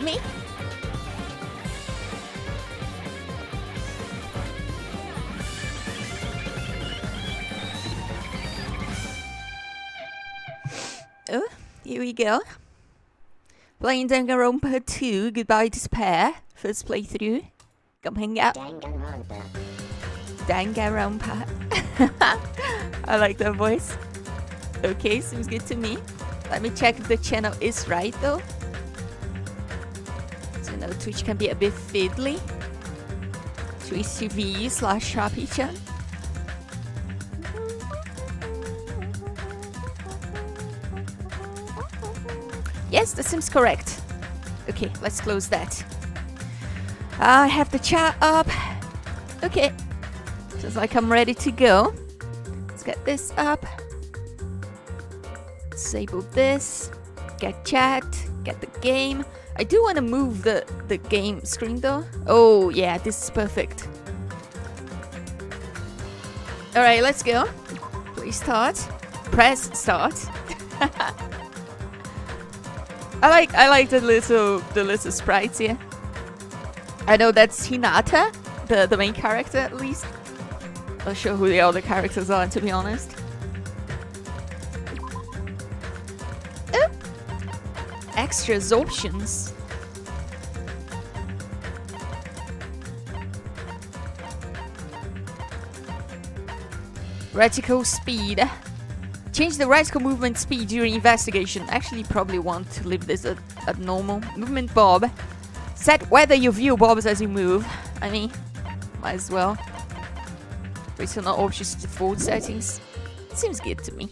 me? Oh, here we go. Playing Danganronpa 2, Goodbye Despair. First playthrough. Come hang out. Danganronpa. I like that voice. Okay, seems good to me. Let me check if the channel is right though. So you know, Twitch can be a bit fiddly. Twitch TV/trappy-chan. Yes, that seems correct. Okay, let's close that. I have the chat up. Okay. Sounds like I'm ready to go. Let's get this up. Disable this. Get chat. Get the game. I do want to move the game screen though. Oh yeah, this is perfect. Alright, let's go. Please start. Press start. I like the little sprites here. I know that's Hinata, the main character at least. Not sure who the other characters are, to be honest. Oh. Extras options. Reticle speed. Change the reticle movement speed during investigation. Actually, probably want to leave this at normal. Movement bob. Set whether you view bobs as you move. I mean, might as well. Personal options default settings. Seems good to me.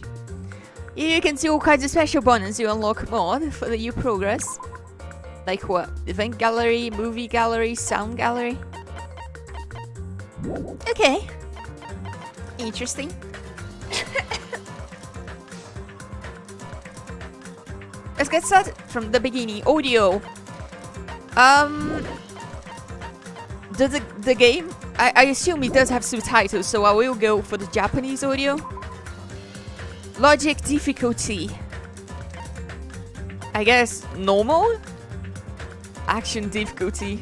You can see all kinds of special buttons you unlock more for the new progress. Like what? Event gallery, movie gallery, sound gallery. Okay. Interesting. Let's get started from the beginning. Audio. The game, I assume it does have subtitles, so I will go for the Japanese audio. Logic difficulty. I guess normal? Action difficulty.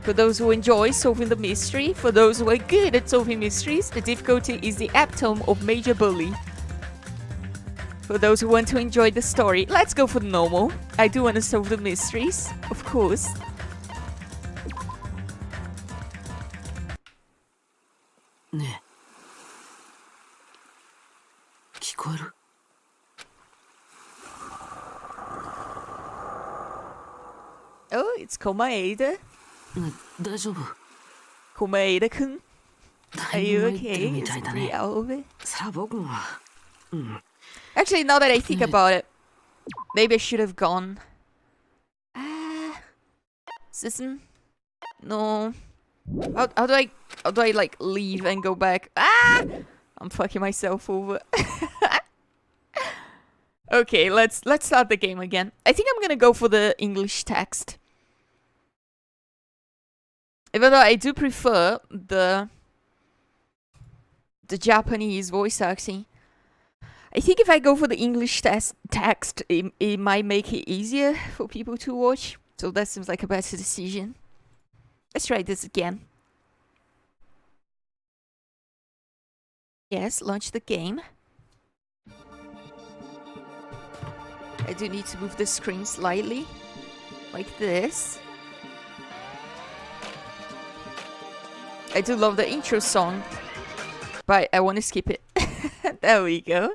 For those who enjoy solving the mystery, for those who are good at solving mysteries, the difficulty is the epitome of major bully. For those who want to enjoy the story, let's go for the normal. I do want to solve the mysteries, of course. Oh, it's Komaeda. Komaeda-kun. Are you okay? Is it pretty out of it? Actually, now that I think about it, maybe I should have gone. System? No. How do I like leave and go back? I'm fucking myself over. Okay, let's start the game again. I think I'm gonna go for the English text. Even though I do prefer the Japanese voice acting. I think if I go for the English text, it might make it easier for people to watch. So that seems like a better decision. Let's try this again. Yes, launch the game. I do need to move the screen slightly. Like this. I do love the intro song. But I want to skip it. There we go.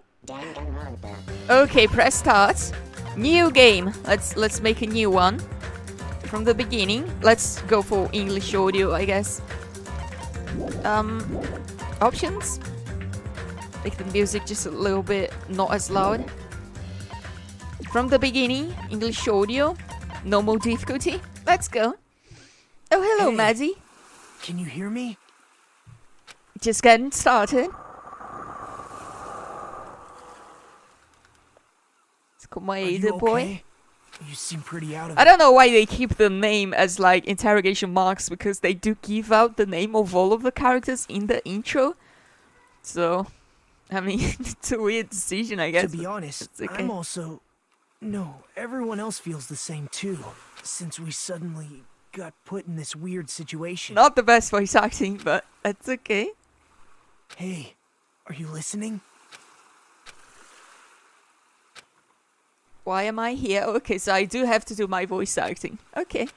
Okay, press start. New game. Let's make a new one. From the beginning. Let's go for English audio, I guess. Options. Make the music just a little bit not as loud. From the beginning, English audio. Normal difficulty. Let's go. Oh, hello, hey, Maddie. Can you hear me? Just getting started. Are you okay? You seem pretty out of it. I don't know why they keep the name as like interrogation marks, because they do give out the name of all of the characters in the intro. So, I mean, it's a weird decision, I guess. To be honest, okay. I'm also No, everyone else feels the same too, since we suddenly got put in this weird situation. Not the best voice acting, but that's okay. Hey, are you listening? Why am I here? Okay, so I do have to do my voice acting. Okay.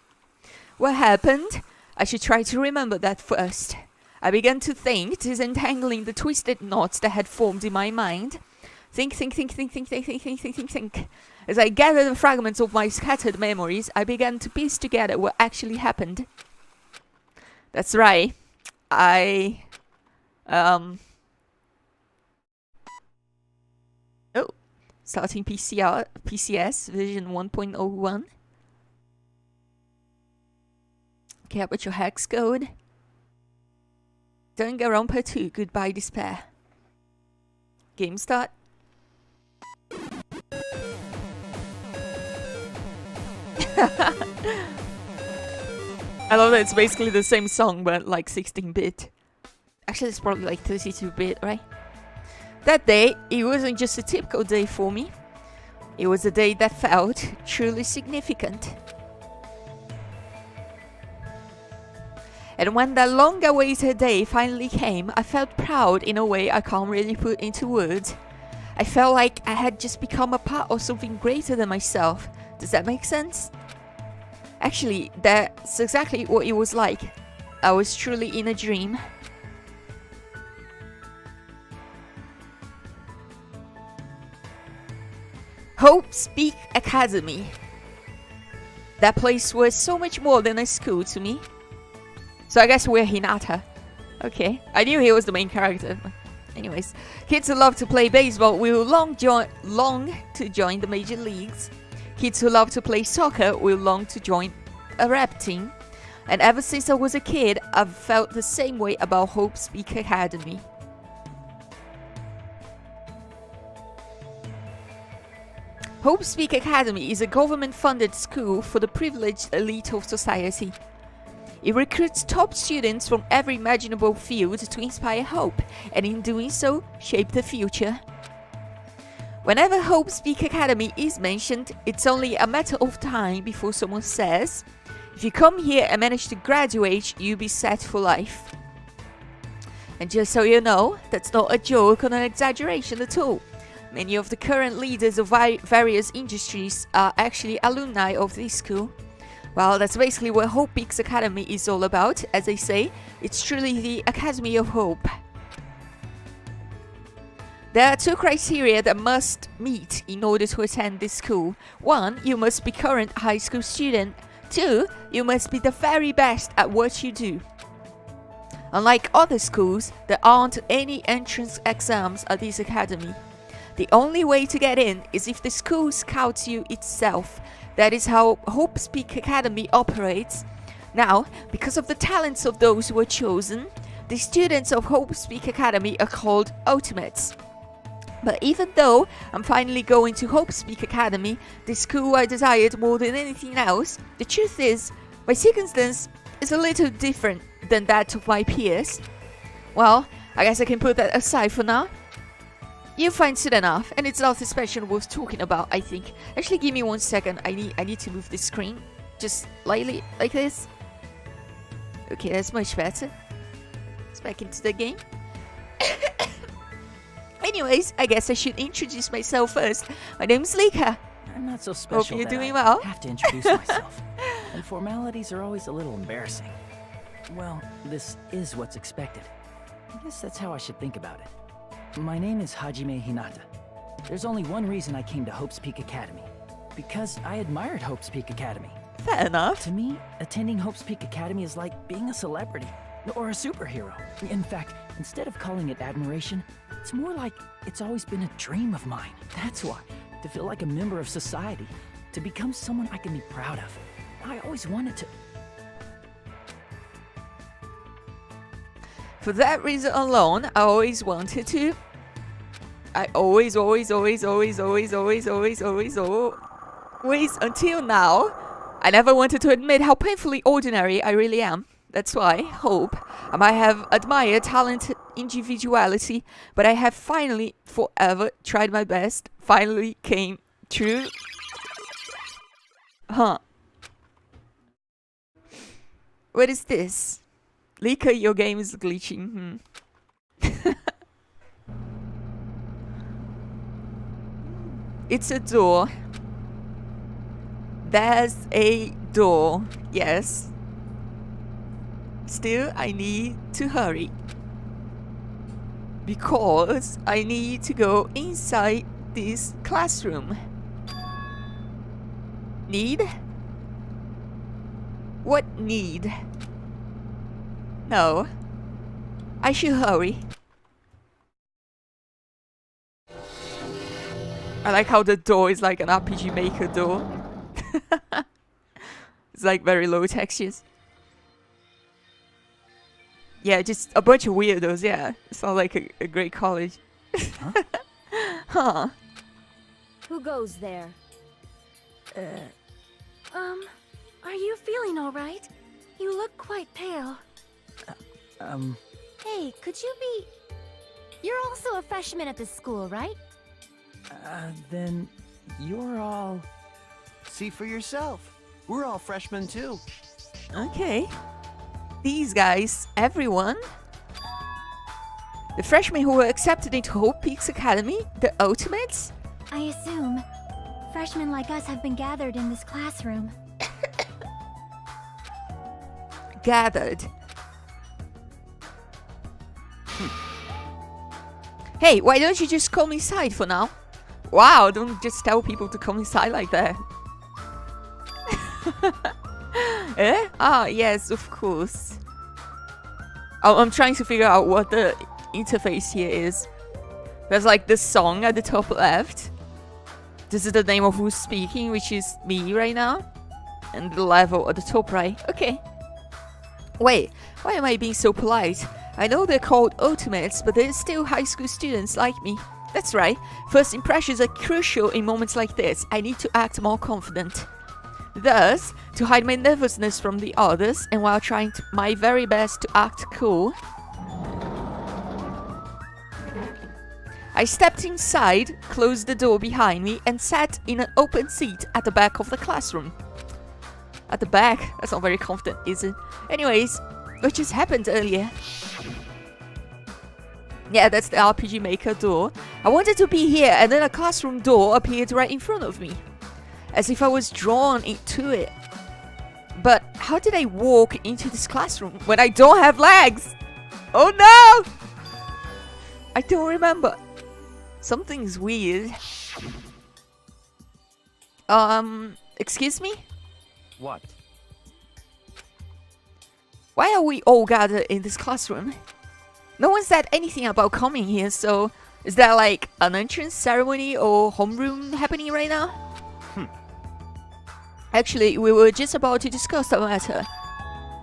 What happened? I should try to remember that first. I began to think, disentangling the twisted knots that had formed in my mind. Think. As I gathered the fragments of my scattered memories, I began to piece together what actually happened. That's right. Starting PCS version 1.01. Okay, put your hex code. Danganronpa 2, Goodbye Despair. Game start. I love that it's basically the same song, but like 16-bit. Actually, it's probably like 32-bit, right? That day, it wasn't just a typical day for me. It was a day that felt truly significant. And when that long-awaited day finally came, I felt proud in a way I can't really put into words. I felt like I had just become a part of something greater than myself. Does that make sense? Actually, that's exactly what it was like. I was truly in a dream. Hope's Peak Academy. That place was so much more than a school to me. So I guess we're Hinata. Okay, I knew he was the main character. Anyways, kids who love to play baseball will long to join the major leagues. Kids who love to play soccer will long to join a rap team. And ever since I was a kid, I've felt the same way about Hope's Peak Academy. Hope's Peak Academy is a government-funded school for the privileged elite of society. It recruits top students from every imaginable field to inspire hope, and in doing so, shape the future. Whenever Hope's Peak Academy is mentioned, it's only a matter of time before someone says, if you come here and manage to graduate, you'll be set for life. And just so you know, that's not a joke or an exaggeration at all. Many of the current leaders of various industries are actually alumni of this school. Well, that's basically what Hope Peaks Academy is all about. As I say, it's truly the Academy of Hope. There are two criteria that must meet in order to attend this school. 1, you must be current high school student. 2, you must be the very best at what you do. Unlike other schools, there aren't any entrance exams at this academy. The only way to get in is if the school scouts you itself. That is how Hope's Peak Academy operates. Now, because of the talents of those who are chosen, the students of Hope's Peak Academy are called Ultimates. But even though I'm finally going to Hope's Peak Academy, the school I desired more than anything else, the truth is, my circumstance is a little different than that of my peers. Well, I guess I can put that aside for now. You'll find soon enough, and it's not especially worth talking about, I think. Actually, give me 1 second. I need to move the screen just lightly like this. Okay, that's much better. Let's back into the game. Anyways, I guess I should introduce myself first. My name's Lika. I'm not so special. Hope you're that doing I well. have to introduce myself. And formalities are always a little embarrassing. Well, this is what's expected. I guess that's how I should think about it. My name is Hajime Hinata. There's only one reason I came to Hope's Peak Academy. Because I admired Hope's Peak Academy. Fair enough. To me, attending Hope's Peak Academy is like being a celebrity. Or a superhero. In fact, instead of calling it admiration, it's more like it's always been a dream of mine. That's why. To feel like a member of society. To become someone I can be proud of. I always wanted to... For that reason alone, I always wanted to. I always, until now, I never wanted to admit how painfully ordinary I really am. That's why, Hope, I might have admired talent, individuality, but I have finally, forever, tried my best, finally came true. Huh. What is this? Lika, your game is glitching. It's a door. There's a door. Yes. Still, I need to hurry. Because I need to go inside this classroom. Need? What need? No. I should hurry. I like how the door is like an RPG Maker door. It's like very low textures. Yeah, just a bunch of weirdos, yeah. It's not like a great college. Huh? Huh. Who goes there? Are you feeling all right? You look quite pale. Hey, could you be... You're also a freshman at this school, right? Then you're all... See for yourself. We're all freshmen too. Okay. These guys, everyone. The freshmen who were accepted into Hope Peaks Academy, the Ultimates. I assume freshmen like us have been gathered in this classroom. Gathered. Hey, why don't you just come inside for now? Wow, don't just tell people to come inside like that. Eh? Ah, yes, of course. Oh, I'm trying to figure out what the interface here is. There's like this song at the top left. This is the name of who's speaking, which is me right now. And the level at the top right. Okay. Wait, why am I being so polite? I know they're called Ultimates, but they're still high school students like me. That's right. First impressions are crucial in moments like this. I need to act more confident. Thus, to hide my nervousness from the others, and while trying my very best to act cool, I stepped inside, closed the door behind me, and sat in an open seat at the back of the classroom. At the back? That's not very confident, is it? Anyways, what just happened earlier? Yeah, that's the RPG Maker door. I wanted to be here, and then a classroom door appeared right in front of me, as if I was drawn into it. But how did I walk into this classroom when I don't have legs? Oh no! I don't remember. Something's weird. Excuse me? What? Why are we all gathered in this classroom? No one said anything about coming here, so is there like an entrance ceremony or homeroom happening right now? Actually, we were just about to discuss the matter.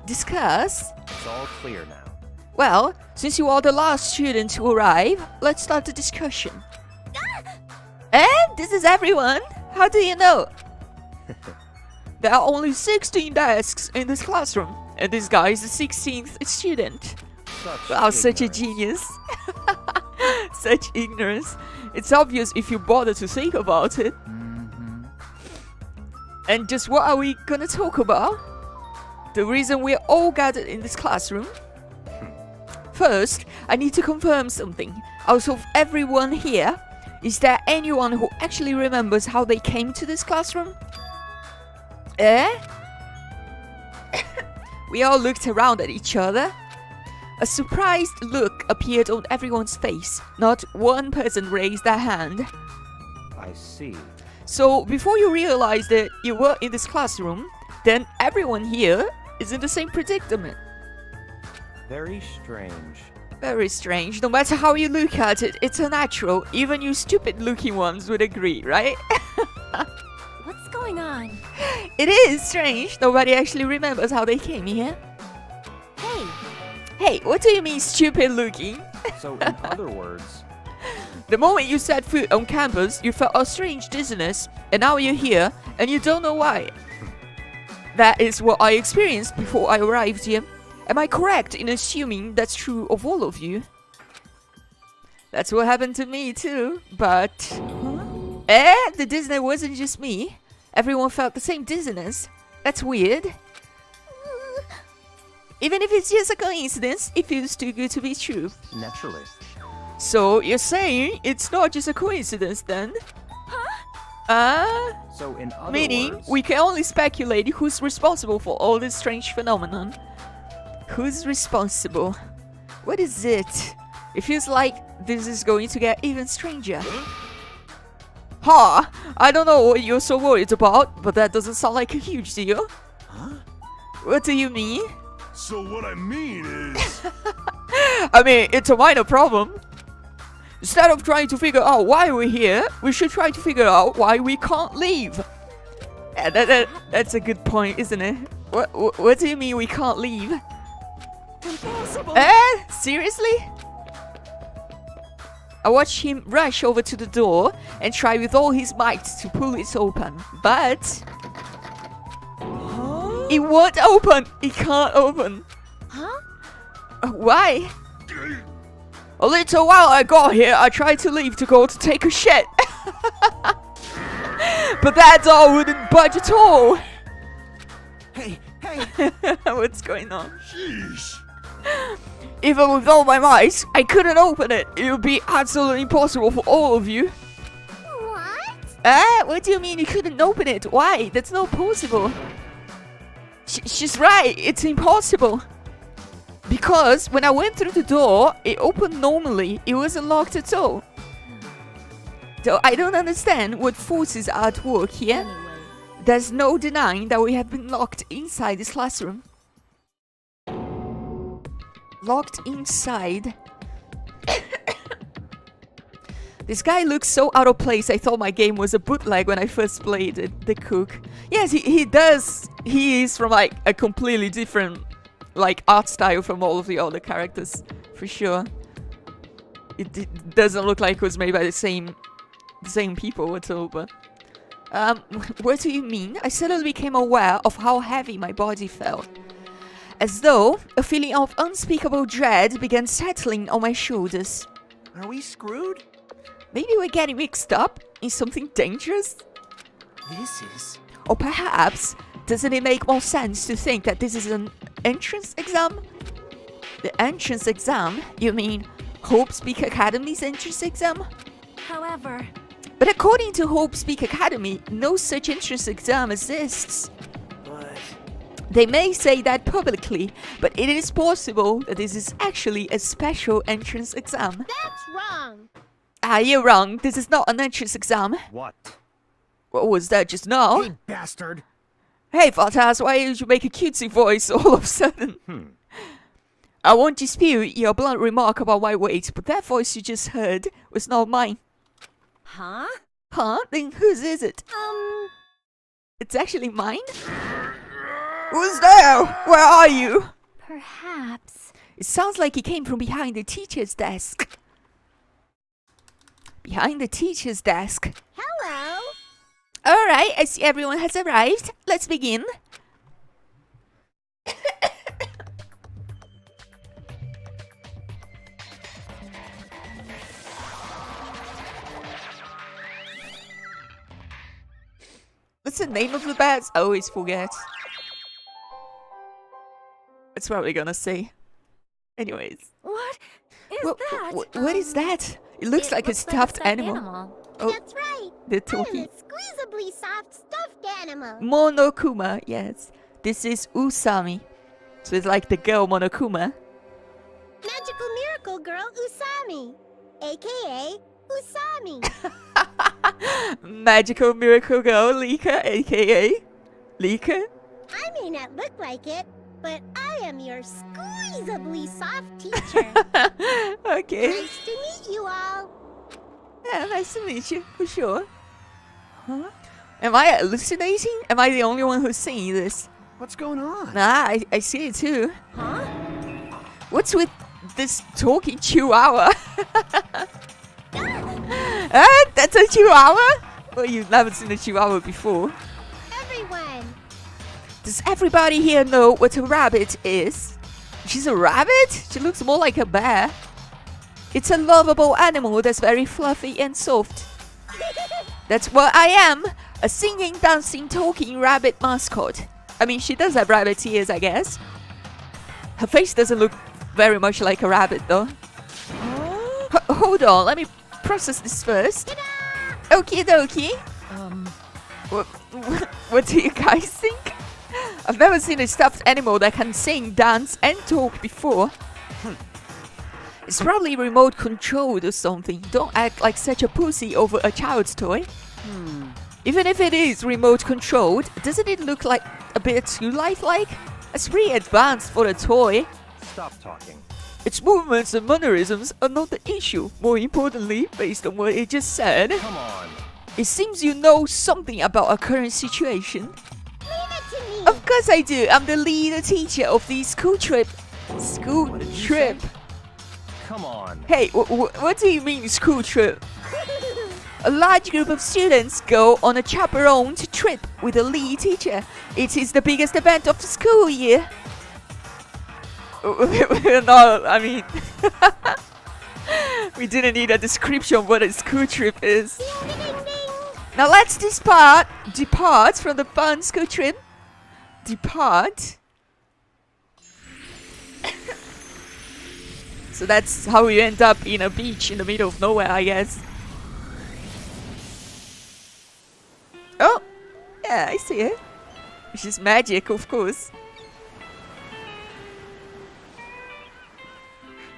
Discuss? It's all clear now. Well, since you are the last student to arrive, let's start the discussion. And this is everyone? How do you know? There are only 16 desks in this classroom, and this guy is the 16th student. Wow, such a genius. Such ignorance. It's obvious if you bother to think about it. And just what are we gonna talk about? The reason we're all gathered in this classroom? First, I need to confirm something. Out of everyone here, is there anyone who actually remembers how they came to this classroom? Eh? We all looked around at each other. A surprised look appeared on everyone's face. Not one person raised their hand. I see. So, before you realized that you were in this classroom, then everyone here is in the same predicament. Very strange. Very strange. No matter how you look at it, it's unnatural. Even you stupid-looking ones would agree, right? What's going on? It is strange. Nobody actually remembers how they came here. Hey, Hey, what do you mean stupid-looking? So, in other words, The moment you set foot on campus, you felt a strange dizziness, and now you're here, and you don't know why. That is what I experienced before I arrived here. Am I correct in assuming that's true of all of you? That's what happened to me too, but... The dizziness wasn't just me. Everyone felt the same dizziness. That's weird. Even if it's just a coincidence, it feels too good to be true. Naturally. So you're saying it's not just a coincidence then? So in other Meaning words, we can only speculate who's responsible for all this strange phenomenon. Who's responsible? What is it? It feels like this is going to get even stranger. Ha! I don't know what you're so worried about, but that doesn't sound like a huge deal. Huh? What do you mean? So what I mean is... I mean, it's a minor problem. Instead of trying to figure out why we're here, we should try to figure out why we can't leave. Yeah, that's a good point, isn't it? What do you mean we can't leave? Impossible. Seriously? I watched him rush over to the door and try with all his might to pull it open, but it won't open. It can't open. Huh? Why? A little while I got here, I tried to leave to go to take a shit. But that door wouldn't budge at all. Hey. What's going on? Sheesh. Even with all my might, I couldn't open it. It would be absolutely impossible for all of you. What? What do you mean you couldn't open it? Why? That's not possible. She's right. It's impossible. Because when I went through the door, it opened normally. It wasn't locked at all. So I don't understand what forces are at work here. Anyway. There's no denying that we have been locked inside this classroom. Locked inside. This guy looks so out of place. I thought my game was a bootleg when I first played it, the cook. Yes, he does. He is from like a completely different like art style from all of the other characters, for sure. It doesn't look like it was made by the same people at all, but what do you mean? I suddenly became aware of how heavy my body felt. As though a feeling of unspeakable dread began settling on my shoulders. Are we screwed? Maybe we're getting mixed up in something dangerous? This is... Or perhaps, doesn't it make more sense to think that this is an entrance exam? The entrance exam? You mean Hope Speak Academy's entrance exam? However, But according to Hope Speak Academy, no such entrance exam exists. But... They may say that publicly, but it is possible that this is actually a special entrance exam. that's wrong. You're wrong. This is not an entrance exam. What? What was that just now? Hey, bastard. Hey, Vatas, why did you make a cutesy voice all of a sudden? I won't dispute your blunt remark about my weight, but that voice you just heard was not mine. Huh? Huh? Then whose is it? It's actually mine? Who's there? Where are you? Perhaps. It sounds like he came from behind the teacher's desk. Behind the teacher's desk. Hello. Alright, I see everyone has arrived. Let's begin. What's the name of the bats? I always forget. It's probably gonna say. Anyways. What is that? What is that? It looks like a stuffed animal. Oh, That's right. the I'm talkie. a squeezably soft stuffed animal. Monokuma, yes. This is Usami. So it's like the girl Monokuma. Magical miracle girl Usami, aka Usami. Magical miracle girl Lika, aka Lika. I may not look like it, but I am your squeezably soft teacher. Okay. Nice to meet you all. Yeah, nice to meet you, for sure. Huh? Am I hallucinating? Am I the only one who's seeing this? What's going on? Nah, I see it too. Huh? What's with this talking chihuahua? That's a chihuahua? Well, you've never seen a chihuahua before. Everyone, Does everybody here know what a rabbit is? She's a rabbit? She looks more like a bear. It's a lovable animal that's very fluffy and soft. That's what I am. A singing, dancing, talking rabbit mascot. I mean, she does have rabbit ears, I guess. Her face doesn't look very much like a rabbit, though. Hold on, let me process this first. Okie dokie. What do you guys think? I've never seen a stuffed animal that can sing, dance, and talk before. It's probably remote controlled or something. Don't act like such a pussy over a child's toy. Even if it is remote controlled, doesn't it look like a bit too lifelike? It's pretty advanced for a toy. Stop talking. Its movements and mannerisms are not the issue. More importantly, based on what it just said, Come on. it seems you know something about our current situation. Leave it to me. Of course I do. I'm the leader teacher of the school trip. School What did you trip. say? Come on. Hey, what do you mean school trip? A large group of students go on a chaperoned trip with a lead teacher. It is the biggest event of the school year. No, I mean, we didn't need a description of what a school trip is. Ding, ding, ding. Now let's depart from the fun school trip. Depart. So that's how we end up in a beach in the middle of nowhere, I guess. Oh, yeah, I see it. Which is magic, of course.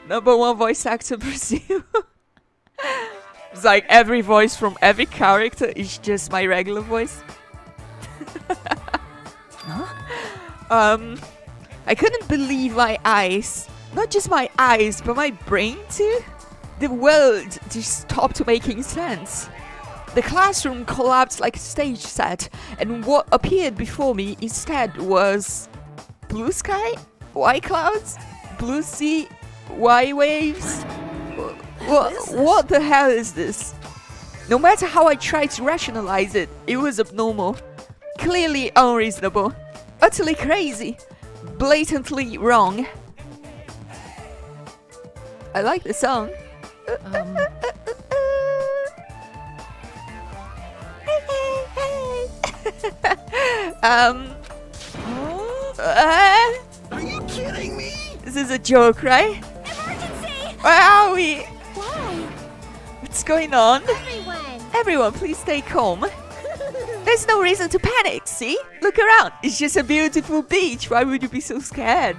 #1 voice actor Brazil. It's like every voice from every character is just my regular voice. I couldn't believe my eyes. Not just my eyes, but my brain too. The world just stopped making sense. The classroom collapsed like a stage set, and what appeared before me instead was blue sky, white clouds, blue sea, white waves. What the hell is this? No matter how I tried to rationalize it, it was abnormal, clearly unreasonable, utterly crazy, blatantly wrong. I like the song. Are you kidding me? This is a joke, right? Emergency! Where are we? Why? What's going on? Everyone. Everyone, please stay calm. There's no reason to panic, see? Look around. It's just a beautiful beach. Why would you be so scared?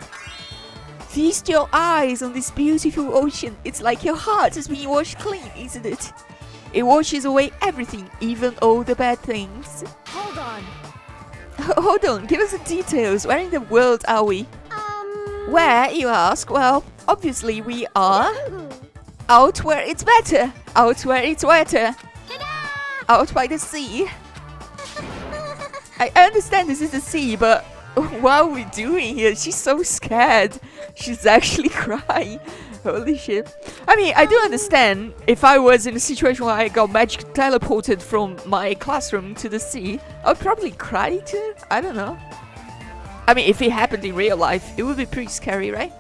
Feast your eyes on this beautiful ocean. It's like your heart has been washed clean, isn't it? It washes away everything, even all the bad things. Hold on. Hold on, give us the details. Where in the world are we? Where, you ask? Well, obviously we are out where it's better. Out where it's wetter. Out by the sea. I understand this is the sea, but what are we doing here? She's so scared. She's actually crying. Holy shit. I mean, I do understand if I was in a situation where I got magic teleported from my classroom to the sea, I'd probably cry too. I don't know. I mean, if it happened in real life, it would be pretty scary, right?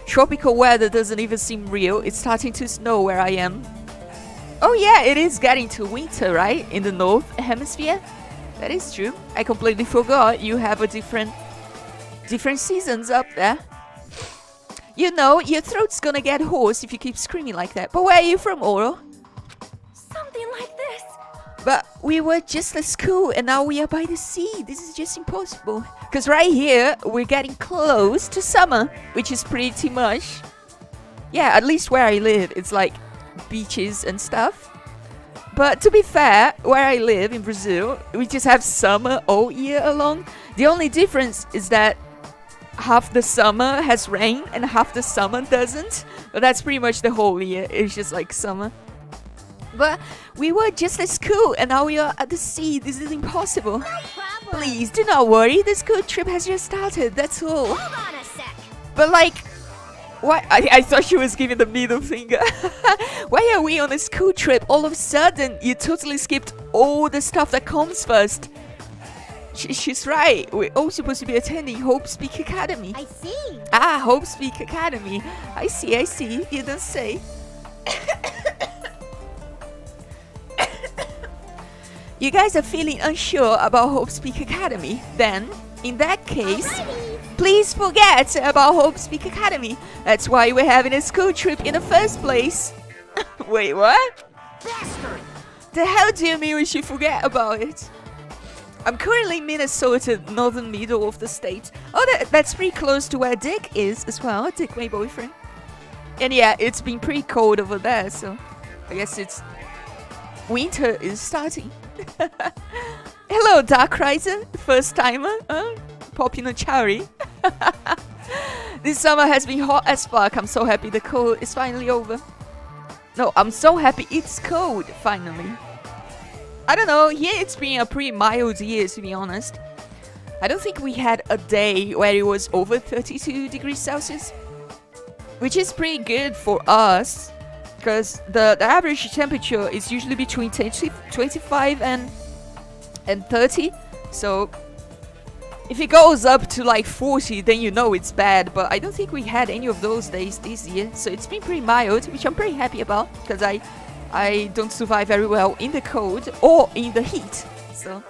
Tropical weather doesn't even seem real. It's starting to snow where I am. Oh yeah, it is getting to winter, right? In the North Hemisphere. That is true. I completely forgot you have a different seasons up there. You know, your throat's gonna get hoarse if you keep screaming like that. But where are you from, Oro? Something like this. But we were just at school and now we are by the sea. This is just impossible. Because right here, we're getting close to summer, which is pretty much... Yeah, at least where I live, it's like beaches and stuff. But to be fair, where I live in Brazil, we just have summer all year long. The only difference is that half the summer has rain and half the summer doesn't. But that's pretty much the whole year. It's just like summer. But we were just at school and now we are at the sea. This is impossible. No problem. Please, do not worry. The school trip has just started. That's all. Hold on a sec. But like... Why? I thought she was giving the middle finger. Why are we on a school trip? All of a sudden, you totally skipped all the stuff that comes first. She's right. We're all supposed to be attending Hope Speak Academy. I see. Ah, Hope Speak Academy. I see. You don't say. you guys are feeling unsure about Hope's Peak Academy, then, in that case, please forget about Hope's Peak Academy. That's why we're having a school trip in the first place. Wait, what? Bastard! The hell do you mean we should forget about it? I'm currently in Minnesota, northern middle of the state. Oh, that's pretty close to where Dick is as well. Dick, my boyfriend. And yeah, it's been pretty cold over there, so I guess it's winter is starting. Hello, Dark Riser, first timer, popping a cherry. This summer has been hot as fuck. I'm so happy the cold is finally over. No, I'm so happy it's cold finally. I don't know, here it's been a pretty mild year, to be honest. I don't think we had a day where it was over 32 degrees Celsius, which is pretty good for us, because the average temperature is usually between 25 and 30. So if it goes up to like 40, then you know it's bad. But I don't think we had any of those days this year, so it's been pretty mild, which I'm pretty happy about, because I don't survive very well in the cold or in the heat. So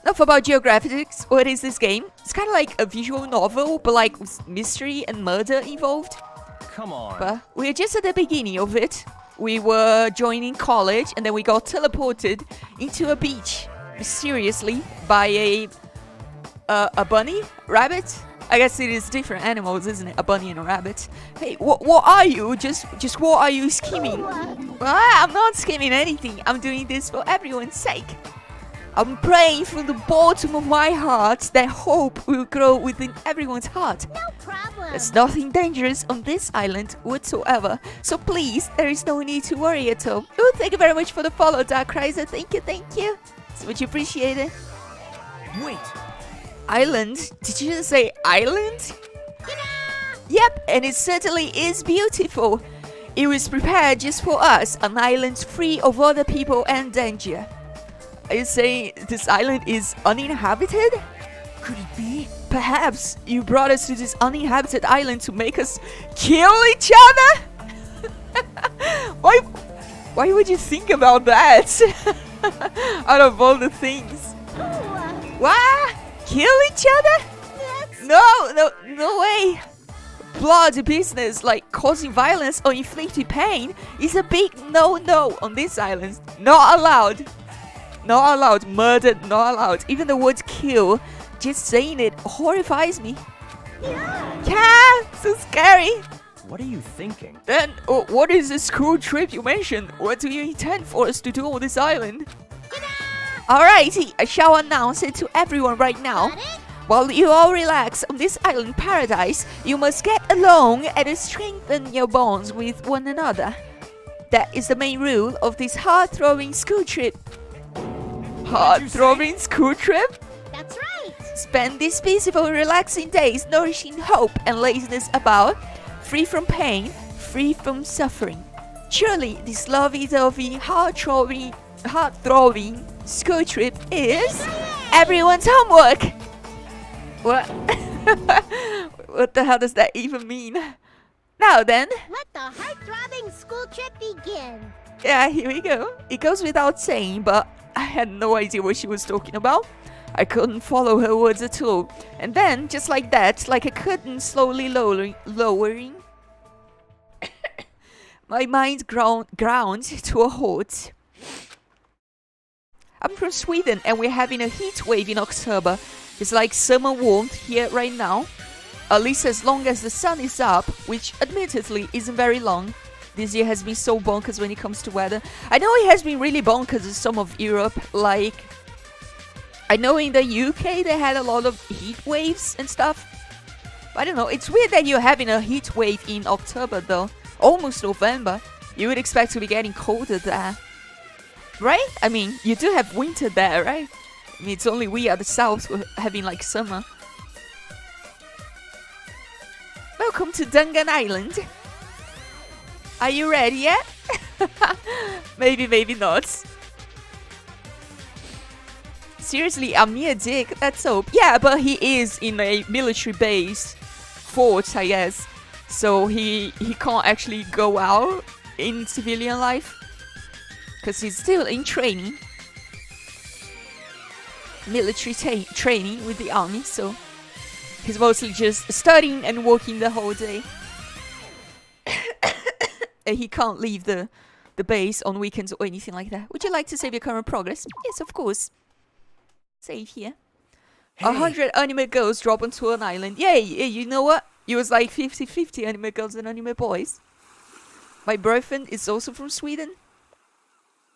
enough about geographics. What is this game? It's kind of like a visual novel, but like with mystery and murder involved. Come on. But we're just at the beginning of it. We were joining college, and then we got teleported into a beach mysteriously by a bunny, rabbit. I guess it is different animals, isn't it? A bunny and a rabbit. Hey, what are you? Just what are you scheming? I'm not scheming anything. I'm doing this for everyone's sake. I'm praying from the bottom of my heart that hope will grow within everyone's heart. No problem. There's nothing dangerous on this island whatsoever. So please, there is no need to worry at all. Oh, thank you very much for the follow, Dark Riser. Thank you. So much appreciated. Wait. Island? Did you just say island? Yep, and it certainly is beautiful. It was prepared just for us, an island free of other people and danger. Are you saying this island is uninhabited? Could it be? Perhaps you brought us to this uninhabited island to make us kill each other? Why would you think about that? Out of all the things. What? Kill each other? No way. Blood business like causing violence or inflicting pain is a big no on this island. Not allowed. Murder, not allowed. Even the word kill, just saying it horrifies me. Yeah, so scary. What are you thinking? Then, what is the school trip you mentioned? What do you intend for us to do on this island? Alrighty, I shall announce it to everyone right now. While you all relax on this island paradise, you must get along and strengthen your bonds with one another. That is the main rule of this heart-throbbing school trip. Heart-throbbing school trip? That's right. Spend these peaceful, relaxing days nourishing hope and laziness about, free from pain, free from suffering. Surely this lovey-dovey, heart-throbbing school trip is everyone's homework. What? What the hell does that even mean? Now then. Let the heart-throbbing school trip begin. Yeah, here we go. It goes without saying, but I had no idea what she was talking about. I couldn't follow her words at all. And then, just like that, like a curtain slowly lowering, my mind ground to a halt. I'm from Sweden, and we're having a heat wave in October. It's like summer warmth here right now. At least as long as the sun is up, which admittedly isn't very long. This year has been so bonkers when it comes to weather. I know it has been really bonkers in some of Europe. Like, I know in the UK they had a lot of heat waves and stuff. I don't know, it's weird that you're having a heat wave in October though. Almost November. You would expect to be getting colder there. Right? I mean, you do have winter there, right? I mean, it's only we at the south who are having like summer. Welcome to Dangan Island. Are you ready yet? Maybe not. Seriously, I'm near Dick, that's hope. Yeah, but he is in a military base fort, I guess. So he can't actually go out in civilian life. because he's still in training. Military training with the army, so he's mostly just studying and working the whole day. And he can't leave the base on weekends or anything like that. Would you like to save your current progress? Yes, of course. Save here. 100 anime girls drop onto an island. Yay! You know what? It was like 50-50 anime girls and anime boys. My boyfriend is also from Sweden.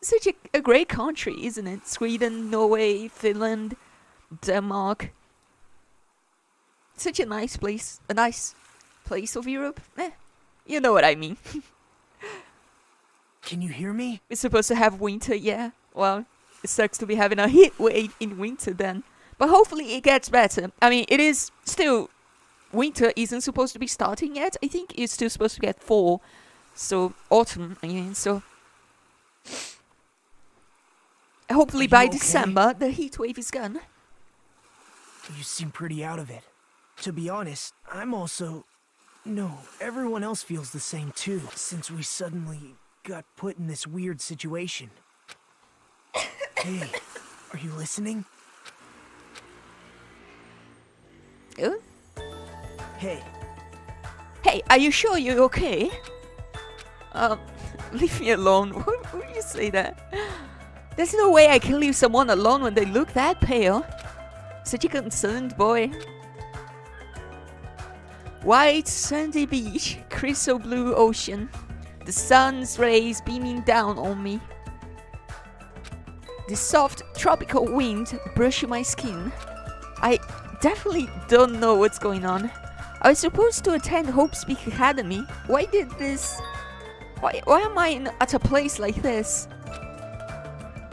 Such a great country, isn't it? Sweden, Norway, Finland, Denmark. Such a nice place. A nice place of Europe. You know what I mean. Can you hear me? We're supposed to have winter, yeah. Well, it sucks to be having a heat wave in winter then. But hopefully it gets better. I mean, it is still... Winter isn't supposed to be starting yet. I think it's still supposed to get fall. So, autumn, I mean, so... Hopefully by December, the heat wave is gone. You seem pretty out of it. To be honest, I'm also... No, everyone else feels the same too, since we suddenly got put in this weird situation. Hey, are you listening? Oh? Hey. Hey, are you sure you're okay? Leave me alone. Why would you say that? There's no way I can leave someone alone when they look that pale. Such a concerned boy. White sandy beach, crystal blue ocean. The sun's rays beaming down on me. The soft tropical wind brushing my skin. I definitely don't know what's going on. I was supposed to attend Hope Speak Academy. Why did this... Why am I at a place like this?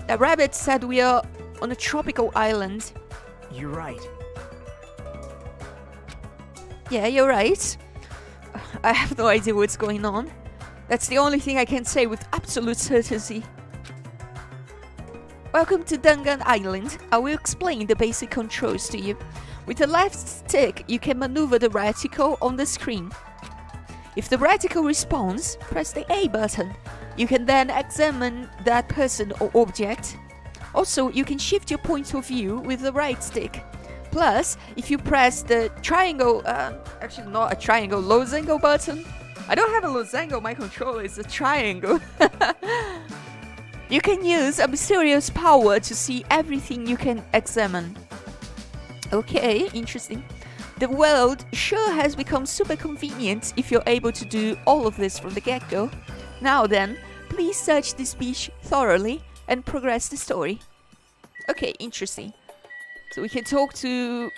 The rabbit said we are on a tropical island. You're right. Yeah, you're right. I have no idea what's going on. That's the only thing I can say with absolute certainty. Welcome to Dangan Island. I will explain the basic controls to you. With the left stick, you can maneuver the reticle on the screen. If the reticle responds, press the A button. You can then examine that person or object. Also, you can shift your point of view with the right stick. Plus, if you press the triangle, actually not a triangle, losangle button. I don't have a losangle, my controller is a triangle. You can use a mysterious power to see everything you can examine. Okay, interesting. The world sure has become super convenient if you're able to do all of this from the get-go. Now then, please search this beach thoroughly and progress the story. Okay, interesting. So we can talk to...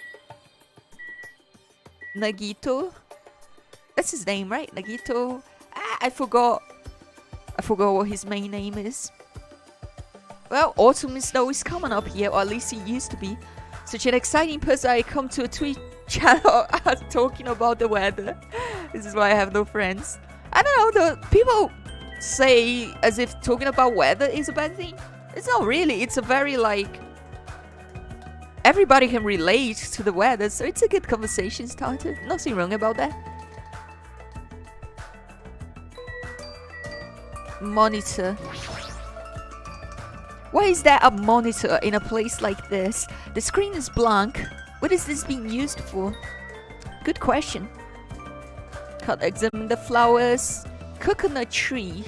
Nagito? That's his name, right? Nagito? I forgot what his main name is. Well, autumn snow is coming up here, or at least it used to be. Such an exciting person. I come to a Twitch channel talking about the weather. This is why I have no friends. I don't know, the people say as if talking about weather is a bad thing. It's not really. It's a very like... Everybody can relate to the weather, so it's a good conversation starter. Nothing wrong about that. Monitor. Why is there a monitor in a place like this? The screen is blank. What is this being used for? Good question. Can't examine the flowers. Coconut tree.